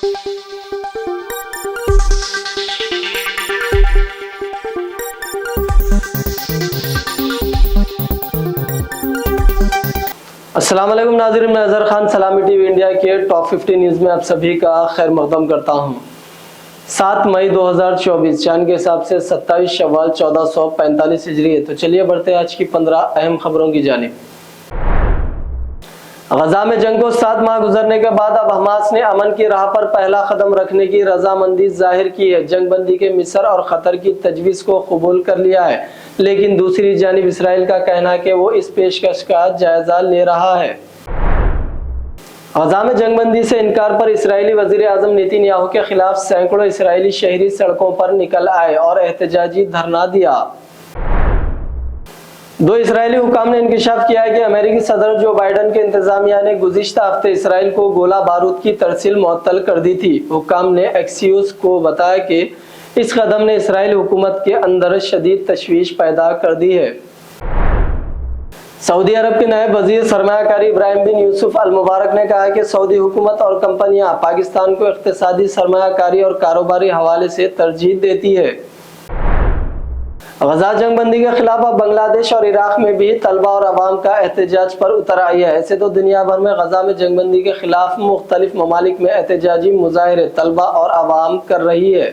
अस्सलाम वालेकुम नाज़रीन, मैं अज़हर खान सलामी टीवी इंडिया के टॉप 50 न्यूज़ में आप सभी का खैर मक़दम करता हूं। 7 मई 2024 चांद के हिसाब से 27 शव्वाल 1445 हिजरी है। तो चलिए बढ़ते हैं आज की 15 अहम खबरों की जानिब। गजा में जंग को 7 माह गुजरने के बाद अब हमास ने अमन की राह पर पहला कदम रखने की रजामंदी जाहिर की है। जंगबंदी के मिस्र और कतर की तजवीज को कबूल कर लिया है, लेकिन दूसरी जानिब इसराइल का कहना है कि वो इस पेशकश का जायजा ले रहा है। गजा में जंगबंदी से इनकार पर इसराइली वजीर आजम नेतन्याहू के खिलाफ सैकड़ों इसराइली शहरी सड़कों पर निकल आए और एहतजाजी धरना दिया। 2 इसराइली हुकाम ने इंकशाफ किया है कि अमेरिकी सदर जो बाइडन के इंतजामिया ने गुज़िश्ता हफ्ते इसराइल को गोला बारूद की तरसील मुअत्तल कर दी थी। हुकाम ने एक्सियोस को बताया कि इस कदम ने इसराइली हुकूमत के अंदर शदीद तशवीश पैदा कर दी है। सऊदी अरब के नायब वजीर सरमायाकारी इब्राहिम बिन यूसुफ अल मुबारक ने कहा कि सऊदी हुकूमत और कंपनियां पाकिस्तान को इक़्तिसादी सरमायाकारी और कारोबारी हवाले से तरजीह देती है। गजा जंगबंदी के खिलाफ अब बांग्लादेश और इराक में भी तलबा और अवाम का एहतजाज पर उतर आई है। ऐसे तो दुनिया भर में गजा में जंगबंदी के खिलाफ मुख्तलिफ ममालिक में एहतजाजी मुजाहिरे तलबा और अवाम कर रही है।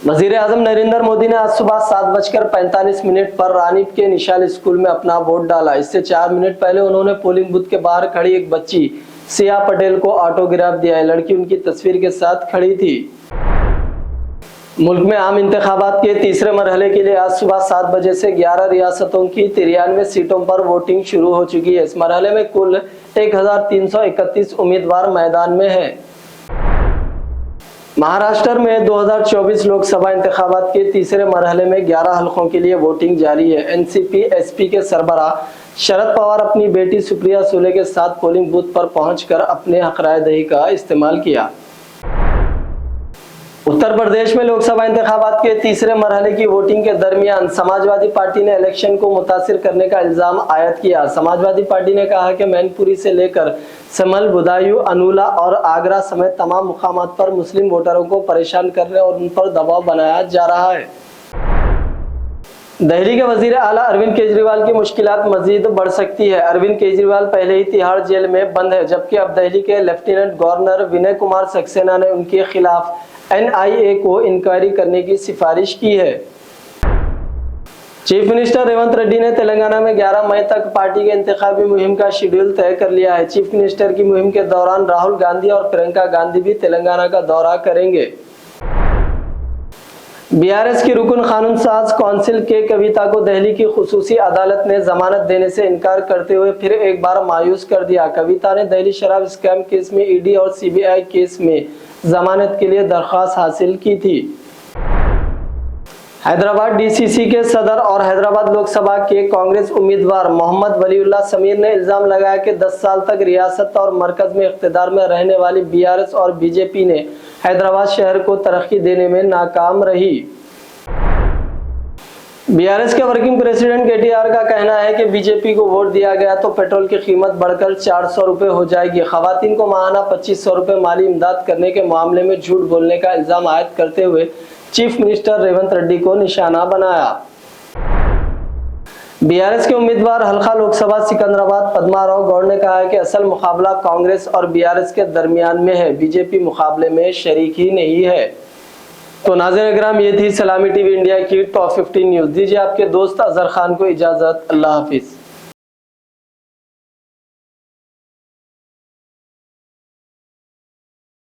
वज़ीर आज़म नरेंद्र मोदी ने आज सुबह 7:45 पर रानीप के निशाल स्कूल में अपना वोट डाला। इससे 4 मिनट पहले उन्होंने पोलिंग बूथ के बाहर खड़ी एक बच्ची सिया पटेल को ऑटोग्राफ दिया। लड़की उनकी तस्वीर के साथ खड़ी थी। मुल्क में आम इंतखाबात के तीसरे मरहले के लिए आज सुबह 7 बजे से 11 रियासतों की 93 सीटों पर वोटिंग शुरू हो चुकी है। इस मरहले में कुल 1331 उम्मीदवार मैदान में हैं। महाराष्ट्र में 2024 लोकसभा इंतखाबात के तीसरे मरहले में 11 हलकों के लिए वोटिंग जारी है। एनसीपी एसपी के सरबराह शरद पवार अपनी बेटी सुप्रिया सुले के साथ पोलिंग बूथ पर पहुंचकर अपने हक राय दही का इस्तेमाल किया। उत्तर प्रदेश में लोकसभा इंतखाबात के तीसरे मरहले की वोटिंग के दरमियान समाजवादी पार्टी ने इलेक्शन को मुतासिर करने का इल्जाम आयद किया। समाजवादी पार्टी ने कहा कि मैनपुरी से लेकर समल, बुदायूं, अनूला और आगरा समेत तमाम मुकामात पर मुस्लिम वोटरों को परेशान करने और उन पर दबाव बनाया जा रहा है। दिल्ली के वजीर आला अरविंद केजरीवाल की मुश्किलात मजीद बढ़ सकती है। अरविंद केजरीवाल पहले ही तिहाड़ जेल में बंद है, जबकि अब दिल्ली के लेफ्टिनेंट गवर्नर विनय कुमार सक्सेना ने उनके खिलाफ NIA को इंक्वायरी करने की सिफारिश की है। चीफ मिनिस्टर रेवंत रेड्डी ने तेलंगाना में 11 मई तक पार्टी के इंतखाबी मुहिम का शेड्यूल तय कर लिया है। चीफ मिनिस्टर की मुहिम के दौरान राहुल गांधी और प्रियंका गांधी भी तेलंगाना का दौरा करेंगे। BRS की रुकन कानून साज कौंसिल के कविता को दिल्ली की खुसूसी अदालत ने जमानत देने से इनकार करते हुए फिर एक बार मायूस कर दिया। कविता ने दिल्ली शराब स्कैम केस में ED और CBI केस में जमानत के लिए दरख्वास्त हासिल की थी। हैदराबाद DCC के सदर और हैदराबाद लोकसभा के कांग्रेस उम्मीदवार मोहम्मद वलीउल्लाह समीर ने इल्जाम लगाया कि 10 साल तक रियासत और मरकज में इख्तिदार में रहने वाली BRS और BJP ने हैदराबाद शहर को तरक्की देने में नाकाम रही। BRS के वर्किंग प्रेसिडेंट KTR का कहना है कि BJP को वोट दिया गया तो पेट्रोल की कीमत बढ़कर 400 रुपए हो जाएगी। खवातीन को माहाना 2500 रुपए माली इमदाद करने के मामले में झूठ बोलने का इल्जाम आयद करते हुए चीफ मिनिस्टर रेवंत रेड्डी को निशाना बनाया। BRS के उम्मीदवार हल्का लोकसभा सिकंदराबाद पद्माराव गौड़ ने कहा है कि असल मुकाबला कांग्रेस और BRS के दरमियान में है, BJP मुकाबले में शरीक ही नहीं है। तो नाज़रीन इकराम, ये थी सलामी टीवी इंडिया की टॉप 15 न्यूज़। दीजिए आपके दोस्त अज़हर खान को इजाज़त। अल्लाह हाफिज़।